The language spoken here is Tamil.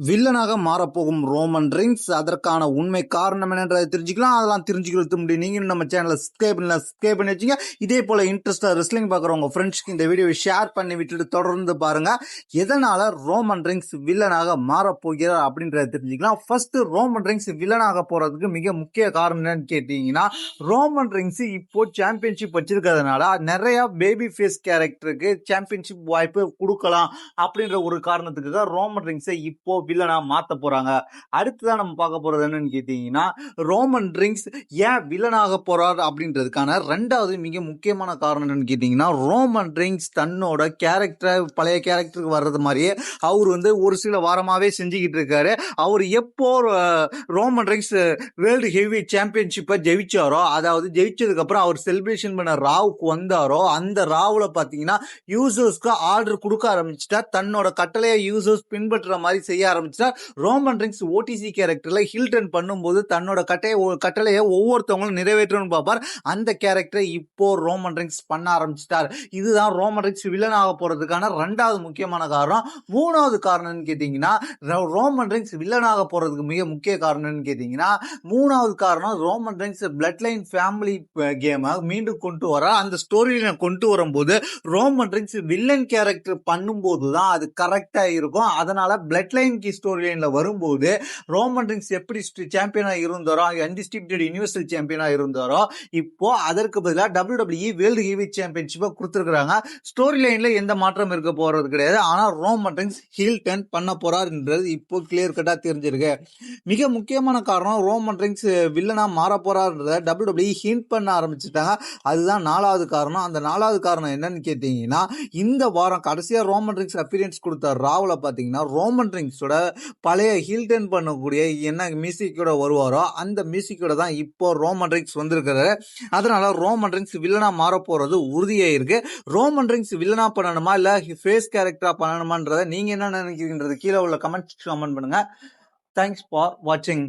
வில்லனாக மாறப்போகும் ரோமன் ரிங்ஸ் அதற்கான உண்மை காரணம் என்னன்றதை தெரிஞ்சுக்கலாம். அதெல்லாம் தெரிஞ்சுக்கிறது முடியும். நீங்களும் நம்ம சேனலை சப்ஸ்கிரைப் பண்ணி வச்சுங்க. இதே போல இன்ட்ரெஸ்டா ரெஸ்லிங் பார்க்குறவங்க ஃப்ரெண்ட்ஸ்க்கு இந்த வீடியோவை ஷேர் பண்ணி விட்டுட்டு தொடர்ந்து பாருங்க. எதனால ரோமன் ரிங்ஸ் வில்லனாக மாறப்போகிறார் அப்படின்றத தெரிஞ்சுக்கலாம். ஃபர்ஸ்ட் ரோமன் ரிங்ஸ் வில்லனாக போறதுக்கு மிக முக்கிய காரணம் என்னன்னு கேட்டீங்கன்னா, ரோமன் ரிங்ஸ் இப்போ சாம்பியன்ஷிப் வச்சிருக்கிறதுனால நிறைய பேபி ஃபேஸ் கேரக்டருக்கு சாம்பியன்ஷிப் வாய்ப்பு கொடுக்கலாம் அப்படின்ற ஒரு காரணத்துக்கு தான் ரோமன் ரிங்ஸை இப்போ வில்லனா மாத்த போறாங்க. அடுத்துதான் நம்ம பார்க்க போறது என்னன்னு கேட்டீங்கன்னா, ரோமன் ரிங்ஸ் ஏன் வில்லனாக போறார் அப்படின்றதுக்கான ரெண்டாவது மிக முக்கியமான காரணம் என்னன்னு கேட்டீங்கன்னா, ரோமன் ரிங்ஸ் தன்னோட கேரக்டர் பழைய கேரக்டருக்கு வர்றது மாதிரியே அவர் ஒரு சில வாரமாவே செஞ்சுக்கிட்டு இருக்காரு. அவர் எப்போ ரோமன் ரிங்ஸ் வேர்ல்டு ஹெவி சாம்பியன்ஷிப்பை ஜெயிச்சாரோ, அதாவது ஜெயிச்சதுக்கு அப்புறம் அவர் செலிப்ரேஷன் பண்ண ராவுக்கு வந்தாரோ, அந்த ராவுல பாத்தீங்கன்னா யூசர்ஸ்க்கு ஆர்டர் கொடுக்க ஆரம்பிச்சுட்டா, தன்னோட கட்டளையை யூசர்ஸ் பின்பற்ற மாதிரி செய்ய ஆரம்பிச்சார். ரோமன் ரிங்ஸ் ஓடிசி கேரக்டர்ல ஹில்டன் பண்ணும்போது தன்னோட கட்டளையை ஒவ்வொருத்தவங்களும் நிறைவேற்றணும்னு பார்ப்பார். அந்த கேரக்டரை இப்போ ரோமன் ரிங்ஸ் பண்ண ஆரம்பிச்சிட்டார். இதுதான் ரோமன் ரிங்ஸ் வில்லனாக போறதுக்கான ரெண்டாவது முக்கியமான காரணம். மூணாவது காரணம் கேட்டீங்கன்னா, ரோமன் ரிங்ஸ் வில்லனாக போறதுக்கு மிக முக்கிய காரணம் கேட்டீங்கன்னா, மூணாவது காரணம் Roman rings blood line family கேமை மீண்டும் கொண்டு வர அந்த ஸ்டோரியில கொண்டு வரும்போது ரோமன் ரிங்ஸ் வில்லன் கேரக்டர் பண்ணும்போது தான் அது கரெக்டா இருக்கும். அதனால பிளட் லைன் ஸ்டோரி லைன்ல வரும்போது ரோமன் ரிங்ஸ் எப்படி சாம்பியனா இருந்தாரோ, அன்டிஸ்ட்ரிபியூட்டட் யுனிவர்சல் சாம்பியனா இருந்தாரோ, இப்போ அதற்கு பதிலாக WWE வேர்ல்டு ஹெவி சாம்பியன்ஷிப்பை கொடுத்துருக்காங்க. ஸ்டோரி லைன்ல எந்த மாற்றம் இருக்க போறது கிடையாது. ஆனா ரோமன் ரிங்ஸ் ஹீல் டர்ன் பண்ண போறாருன்றது இப்போ கிளியர் கட்டா தெரிஞ்சிருக்கு. மிக முக்கியமான காரணம் ரோமன் ரிங்ஸ் வில்லனா மாற போறாருன்றத WWE ஹிண்ட் பண்ண ஆரம்பிச்சுட்டாங்க. அதுதான் நாலாவது காரணம். அந்த நாலாவது காரணம் என்னன்னு கேட்டீங்கன்னா, இந்த வாரம் கடைசியா ரோமன் ரிங்ஸ் அப்பியரன்ஸ் கொடுத்த ராவ்ல பாத்தீங்கன்னா, ரோமன் ரிங்ஸோட பழைய ஹில்டன் பண்ணக்கூடிய என்ன மியூசிக்கோட வருவாரோ அந்த மியூசிக்கோட தான் இப்போ ரோமன் ரிங்ஸ் வந்திருக்கிறாரு. அதனால ரோமன் ரிங்ஸ் வில்லனா மாற போறது உறுதியாயிருக்கு. ரோமன் ரிங்ஸ் வில்லனா பண்ணணுமா இல்ல ஃபேஸ் கேரக்டரா பண்ணணுமான்றத நீங்க என்ன நினைக்கிறீங்கன்றது கீழே உள்ள கமெண்ட் பண்ணுங்க. தேங்க்ஸ் ஃபார் வாட்சிங்.